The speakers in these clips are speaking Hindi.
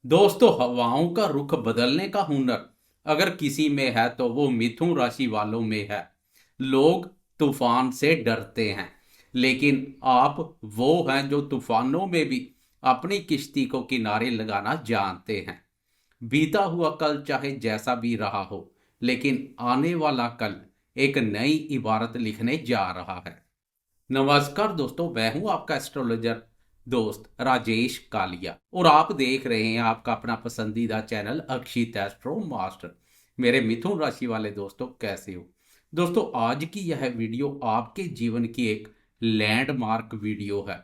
दोस्तों, हवाओं का रुख बदलने का हुनर अगर किसी में है तो वो मिथुन राशि वालों में है। लोग तूफान से डरते हैं, लेकिन आप वो हैं जो तूफानों में भी अपनी किश्ती को किनारे लगाना जानते हैं। बीता हुआ कल चाहे जैसा भी रहा हो, लेकिन आने वाला कल एक नई इबारत लिखने जा रहा है। नमस्कार दोस्तों, मैं हूं आपका एस्ट्रोलॉजर दोस्त राजेश कालिया और आप देख रहे हैं आपका अपना पसंदीदा चैनल अक्षित एस्ट्रो मास्टर। मेरे मिथुन राशि वाले दोस्तों, कैसे हो? दोस्तों, आज की यह वीडियो आपके जीवन की एक लैंडमार्क वीडियो है।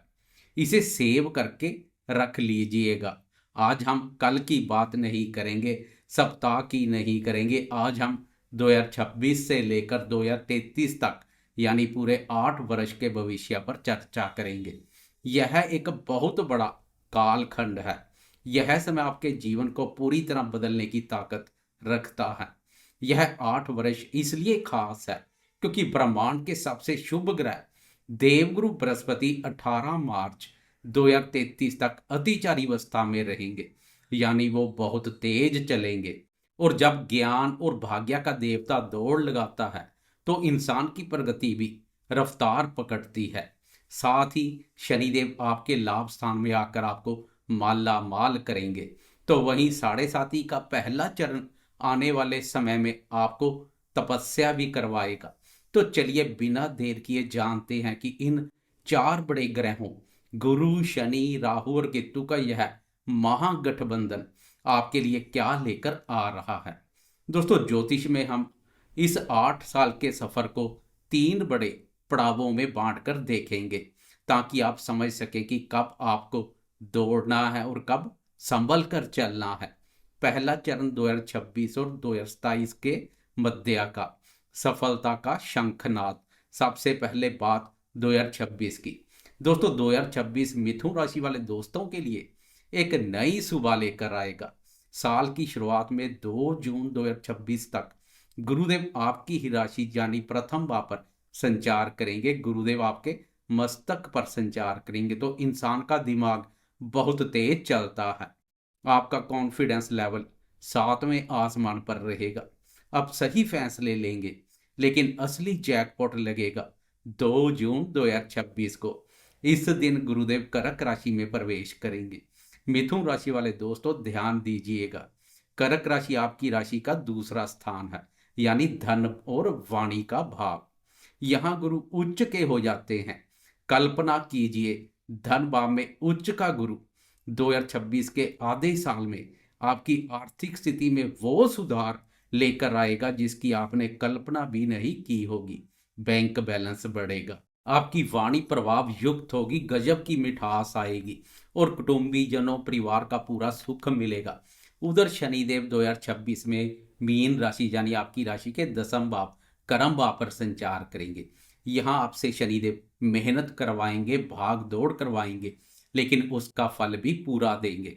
इसे सेव करके रख लीजिएगा। आज हम कल की बात नहीं करेंगे, सप्ताह की नहीं करेंगे। आज हम 2026 से लेकर 2033 तक, यानी पूरे 8 वर्ष के भविष्य पर चर्चा करेंगे। यह एक बहुत बड़ा कालखंड है। यह समय आपके जीवन को पूरी तरह बदलने की ताकत रखता है। यह 8 वर्ष इसलिए खास है क्योंकि ब्रह्मांड के सबसे शुभ ग्रह देवगुरु बृहस्पति 18 मार्च 2033 तक अतिचारी अवस्था में रहेंगे, यानी वो बहुत तेज चलेंगे। और जब ज्ञान और भाग्य का देवता दौड़ लगाता है तो इंसान की प्रगति भी रफ्तार पकड़ती है। साथ ही शनिदेव आपके लाभ स्थान में आकर आपको माला माल करेंगे। तो वहीं साढ़े साथी का पहला चरण आने वाले समय में आपको तपस्या भी करवाएगा। तो चलिए बिना देर किए जानते हैं कि इन चार बड़े ग्रहों गुरु शनि राहु और केतु का यह महागठबंधन आपके लिए क्या लेकर आ रहा है। दोस्तों, ज्योतिष में हम इस 8 साल के सफर को 3 बड़े पड़ावों में बांटकर देखेंगे, ताकि आप समझ सकें कि कब आपको दौड़ना है और कब संभल कर चलना है। पहला चरण 2026 और 2027 के मध्य का सफलता का शंखनाद। सबसे पहले बात 2026 की। दोस्तों, 2026 मिथुन राशि वाले दोस्तों के लिए एक नई सुबह लेकर आएगा। साल की शुरुआत में 2 जून 2026 तक गुरुदेव आपकी ही राशि यानी प्रथम भाव पर संचार करेंगे। गुरुदेव आपके मस्तक पर संचार करेंगे तो इंसान का दिमाग बहुत तेज चलता है। आपका कॉन्फिडेंस लेवल 7वें आसमान पर रहेगा। अब सही फैसले लेंगे, लेकिन असली जैकपॉट लगेगा 2 जून 2026 को। इस दिन गुरुदेव कर्क राशि में प्रवेश करेंगे। मिथुन राशि वाले दोस्तों, ध्यान दीजिएगा। कर्क राशि आपकी राशि का दूसरा स्थान है, यानी धन और वाणी का भाव। यहां गुरु उच्च के हो जाते हैं। कल्पना कीजिए, धन भाव में उच्च का गुरु 2026 के आधे साल में आपकी आर्थिक स्थिति में वो सुधार लेकर आएगा जिसकी आपने कल्पना भी नहीं की होगी। बैंक बैलेंस बढ़ेगा, आपकी वाणी प्रभाव युक्त होगी, गजब की मिठास आएगी और कुटुंबीजनों परिवार का पूरा सुख मिलेगा। उधर शनिदेव 2026 में मीन राशि यानी आपकी राशि के 10th भाव कर्म भाव पर संचार करेंगे। यहाँ आपसे शनिदेव मेहनत करवाएंगे, भाग दौड़ करवाएंगे, लेकिन उसका फल भी पूरा देंगे।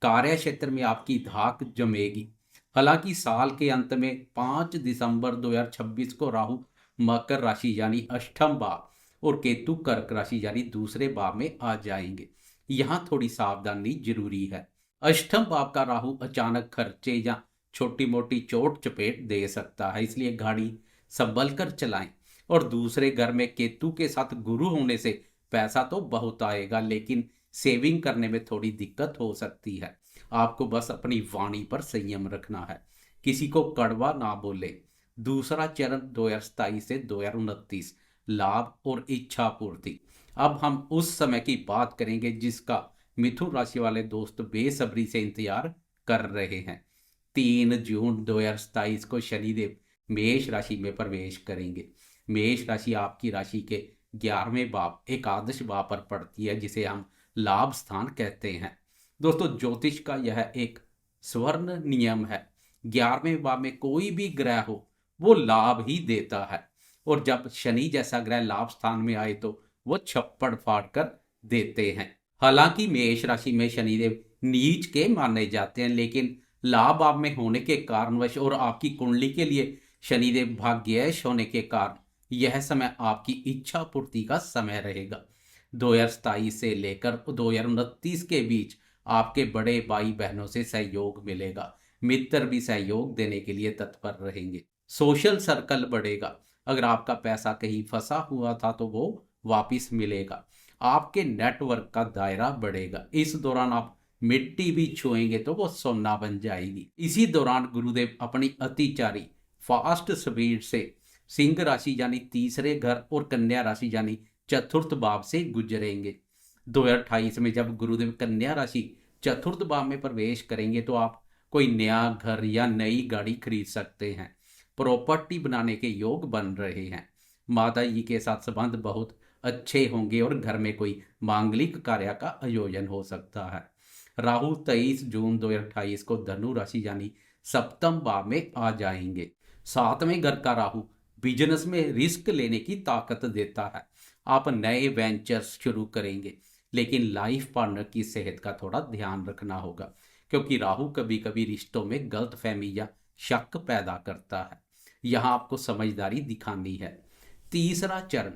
कार्य क्षेत्र में आपकी धाक जमेगी। हालांकि साल के अंत में 5 दिसंबर 2026 को राहु मकर राशि यानी अष्टम भाव और केतु कर्क राशि यानी दूसरे भाव में आ जाएंगे। यहाँ थोड़ी सावधानी जरूरी है। अष्टम भाव का राहु अचानक खर्चे या छोटी मोटी चोट चपेट दे सकता है, इसलिए गाड़ी संभल कर चलाएं। और दूसरे घर में केतु के साथ गुरु होने से पैसा तो बहुत आएगा, लेकिन सेविंग करने में थोड़ी दिक्कत हो सकती है। आपको बस अपनी वाणी पर संयम रखना है, किसी को कड़वा ना बोले। दूसरा चरण 2027 से 2029, लाभ और इच्छा पूर्ति। अब हम उस समय की बात करेंगे जिसका मिथुन राशि वाले दोस्त बेसब्री से इंतजार कर रहे हैं। 3 जून 2027 को शनिदेव मेष राशि में प्रवेश करेंगे। मेष राशि आपकी राशि के 11वें भाव एकादश भाव पर पड़ती है, जिसे हम लाभ स्थान कहते हैं। दोस्तों, ज्योतिष का यह एक स्वर्ण नियम है। 11वें भाव में कोई भी ग्रह हो वो लाभ ही देता है, और जब शनि जैसा ग्रह लाभ स्थान में आए तो वो छप्पड़ फाड़ कर देते हैं। हालांकि मेष राशि में शनिदेव नीच के माने जाते हैं, लेकिन लाभ भाव में होने के कारणवश और आपकी कुंडली के लिए शनिदेव भाग्येश होने के कारण यह समय आपकी इच्छा पूर्ति का समय रहेगा। 2027 से लेकर 2029 के बीच आपके बड़े भाई बहनों से सहयोग मिलेगा। मित्र भी सहयोग देने के लिए तत्पर रहेंगे। सोशल सर्कल बढ़ेगा। अगर आपका पैसा कहीं फंसा हुआ था तो वो वापिस मिलेगा। आपके नेटवर्क का दायरा बढ़ेगा। इस दौरान आप मिट्टी भी छुएंगे तो वो सोना बन जाएगी। इसी दौरान गुरुदेव अपनी अतिचारी फास्ट स्पीड से सिंह राशि यानी तीसरे घर और कन्या राशि यानी चतुर्थ भाव से गुजरेंगे। 2028 में जब गुरुदेव कन्या राशि चतुर्थ भाव में प्रवेश करेंगे तो आप कोई नया घर या नई गाड़ी खरीद सकते हैं। प्रॉपर्टी बनाने के योग बन रहे हैं। माता जी के साथ संबंध बहुत अच्छे होंगे और घर में कोई मांगलिक कार्य का आयोजन हो सकता है। राहु 23 जून 2028 को धनु राशि यानी सप्तम भाव में आ जाएंगे। सातवें घर का राहु बिजनेस में रिस्क लेने की ताकत देता है। आप नए वेंचर्स शुरू करेंगे, लेकिन लाइफ पार्टनर की सेहत का थोड़ा ध्यान रखना होगा, क्योंकि राहु कभी कभी रिश्तों में गलतफहमी या शक पैदा करता है। यहाँ आपको समझदारी दिखानी है। तीसरा चरण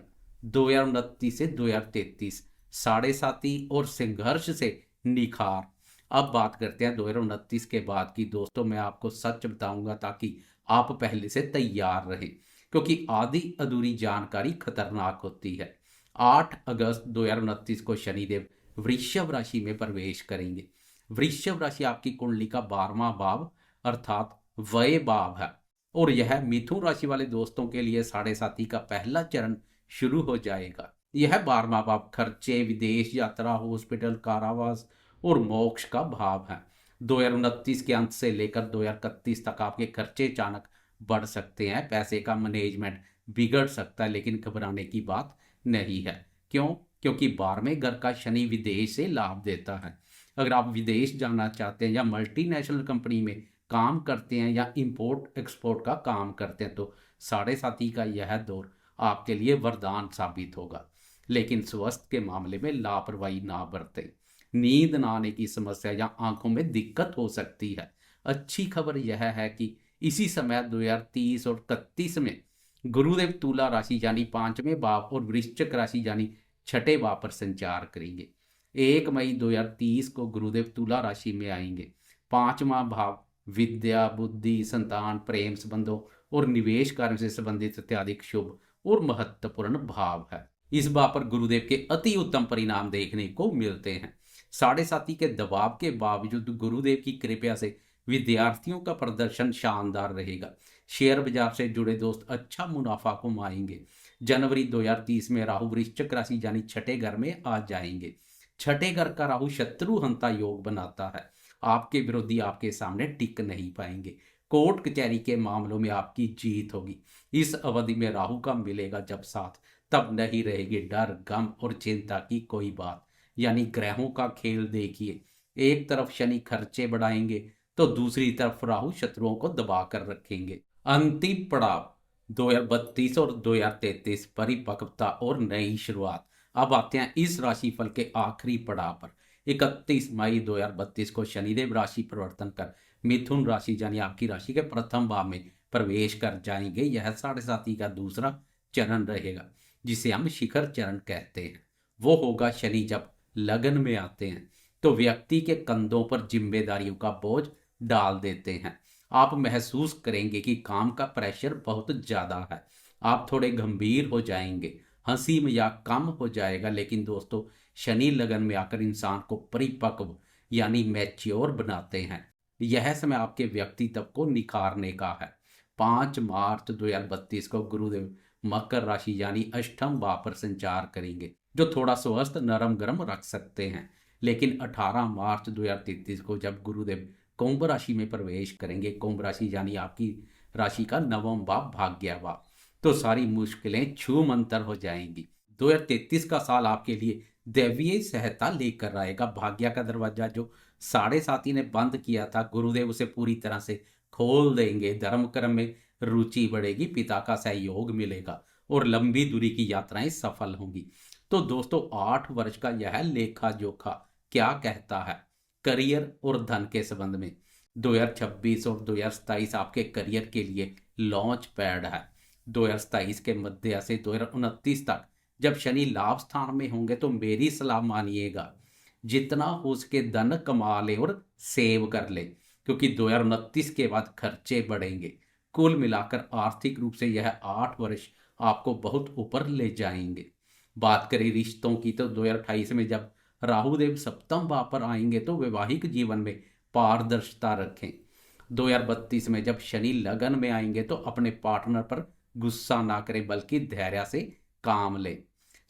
2029 से 2033 साढ़े साथी और संघर्ष से निखार। अब बात करते हैं 2029 के बाद की। दोस्तों, मैं आपको सच बताऊंगा ताकि आप पहले से तैयार रहें, क्योंकि आधी अधूरी जानकारी खतरनाक होती है। 8 अगस्त 2029 को शनिदेव वृषभ राशि में प्रवेश करेंगे। वृषभ राशि आपकी कुंडली का 12वां भाव अर्थात व्यय भाव है, और यह मिथुन राशि वाले दोस्तों के लिए साढ़े साथी का पहला चरण शुरू हो जाएगा। यह 12वां भाव खर्चे, विदेश यात्रा, हॉस्पिटल, कारावास और मोक्ष का भाव है। 2029 के अंत से लेकर 2031 तक आपके खर्चे अचानक बढ़ सकते हैं। पैसे का मैनेजमेंट बिगड़ सकता है, लेकिन घबराने की बात नहीं है। क्यों? क्योंकि 12वें घर का शनि विदेश से लाभ देता है। अगर आप विदेश जाना चाहते हैं या मल्टीनेशनल कंपनी में काम करते हैं या इंपोर्ट एक्सपोर्ट का काम करते हैं तो साढ़े साथी का यह दौर आपके लिए वरदान साबित होगा। लेकिन स्वास्थ्य के मामले में लापरवाही ना बरतें। नींद ना आने की समस्या या आंखों में दिक्कत हो सकती है। अच्छी खबर यह है कि इसी समय 2030 और 31 में गुरुदेव तुला राशि यानी 5वें भाव और वृश्चिक राशि यानी छठे भाव पर संचार करेंगे। 1 मई 2030 को गुरुदेव तुला राशि में आएंगे। 5वां भाव विद्या, बुद्धि, संतान, प्रेम संबंधों और निवेश कार्यों से संबंधित अत्यधिक शुभ और महत्वपूर्ण भाव है। इस भाव पर गुरुदेव के अति उत्तम परिणाम देखने को मिलते हैं। साढ़े साथी के दबाव के बावजूद गुरुदेव की कृपा से विद्यार्थियों का प्रदर्शन शानदार रहेगा। शेयर बाजार से जुड़े दोस्त अच्छा मुनाफा कमाएंगे। जनवरी 2030 में राहु वृश्चिक राशि यानी छठे घर में आ जाएंगे। छठे घर का राहु शत्रुहंता योग बनाता है। आपके विरोधी आपके सामने टिक नहीं पाएंगे। कोर्ट कचहरी के मामलों में आपकी जीत होगी। इस अवधि में राहु का मिलेगा जब साथ, तब नहीं रहेगी डर, गम और चिंता की कोई बात। यानी ग्रहों का खेल देखिए। एक तरफ शनि खर्चे बढ़ाएंगे तो दूसरी तरफ राहु शत्रुओं को दबा कर रखेंगे। अंतिम पड़ाव 2032 और 2033 परिपक्वता और नई शुरुआत। अब आते हैं इस राशिफल के आखिरी पड़ाव पर। 31 मई 2032 को शनिदेव राशि परिवर्तन कर मिथुन राशि यानी आपकी राशि के प्रथम भाव में प्रवेश कर जाएंगे। यह साढ़े साथी का दूसरा चरण रहेगा, जिसे हम शिखर चरण कहते हैं। वो होगा शनि जब लगन में आते हैं तो व्यक्ति के कंधों पर जिम्मेदारियों का बोझ डाल देते हैं। आप महसूस करेंगे कि काम का प्रेशर बहुत ज़्यादा है। आप थोड़े गंभीर हो जाएंगे, हंसी मजाक कम हो जाएगा। लेकिन दोस्तों, शनि लगन में आकर इंसान को परिपक्व यानी मैच्योर बनाते हैं। यह समय आपके व्यक्तित्व को निखारने का है। 5 मार्च 2032 को गुरुदेव मकर राशि यानी अष्टम भाव पर संचार करेंगे, जो थोड़ा स्वस्थ नरम गरम रख सकते हैं। लेकिन 18 मार्च 2033 को जब गुरुदेव कुंभ राशि में प्रवेश करेंगे, कुंभ राशि यानी आपकी राशि का नवम भाव भाग्य भाव, तो सारी मुश्किलें छू मंतर हो जाएंगी। 2033 का साल आपके लिए दैवीय सहायता लेकर आएगा। भाग्य का दरवाजा जो साढ़े साथी ने बंद किया था, गुरुदेव उसे पूरी तरह से खोल देंगे। धर्म कर्म में रुचि बढ़ेगी, पिता का सहयोग मिलेगा और लंबी दूरी की यात्राएं सफल होंगी। तो दोस्तों, 8 वर्ष का यह लेखा जोखा क्या कहता है करियर और धन के संबंध में। 2026 और 2027 आपके करियर के लिए लॉन्च पैड है। 2027 के मध्य से 2029 तक जब शनि लाभ स्थान में होंगे तो मेरी सलाह मानिएगा, जितना हो सके धन कमा ले और सेव कर ले, क्योंकि 2029 के बाद खर्चे बढ़ेंगे। कुल मिलाकर आर्थिक रूप से यह 8 वर्ष आपको बहुत ऊपर ले जाएंगे। बात करें रिश्तों की तो 2028 में जब राहु देव सप्तम भाव पर आएंगे तो वैवाहिक जीवन में पारदर्शिता रखें। 2032 में जब शनि लगन में आएंगे तो अपने पार्टनर पर गुस्सा ना करें बल्कि धैर्य से काम लें।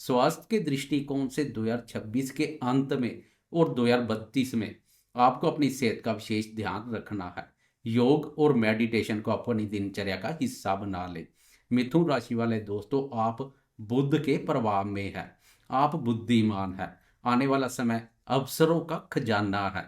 स्वास्थ्य के दृष्टिकोण से 2026 के अंत में और 2032 में आपको अपनी सेहत का विशेष ध्यान रखना है। योग और मेडिटेशन को अपनी दिनचर्या का हिस्सा बना लें। मिथुन राशि वाले दोस्तों, आप बुध के प्रभाव में है, आप बुद्धिमान है। आने वाला समय अवसरों का खजाना है।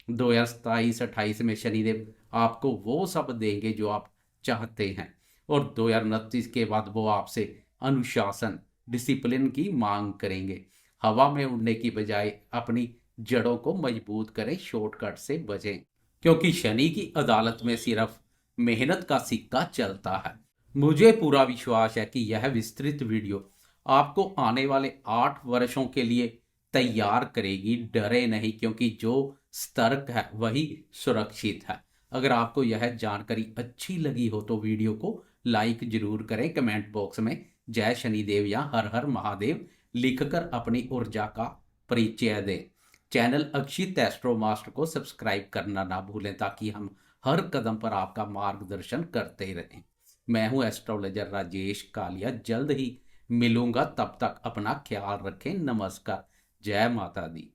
2027-28 में शनिदेव आपको वो सब देंगे जो आप चाहते हैं, और 2029 के बाद वो आपसे अनुशासन, डिसिप्लिन की मांग करेंगे। हवा में उड़ने की बजाय अपनी जड़ों को मजबूत करें, शॉर्टकट से बचें, क्योंकि शनि की अदालत में सिर्फ मेहनत का सिक्का चलता है। मुझे पूरा विश्वास है कि यह विस्तृत वीडियो आपको आने वाले 8 वर्षों के लिए तैयार करेगी। डरे नहीं, क्योंकि जो सतर्क है वही सुरक्षित है। अगर आपको यह जानकारी अच्छी लगी हो तो वीडियो को लाइक जरूर करें। कमेंट बॉक्स में जय शनिदेव या हर हर महादेव लिखकर अपनी ऊर्जा का परिचय दें। चैनल अक्षित एस्ट्रो मास्टर को सब्सक्राइब करना ना भूलें, ताकि हम हर कदम पर आपका मार्गदर्शन करते रहें। मैं हूं एस्ट्रोलॉजर राजेश कालिया। जल्द ही मिलूंगा, तब तक अपना ख्याल रखें। नमस्कार, जय माता दी।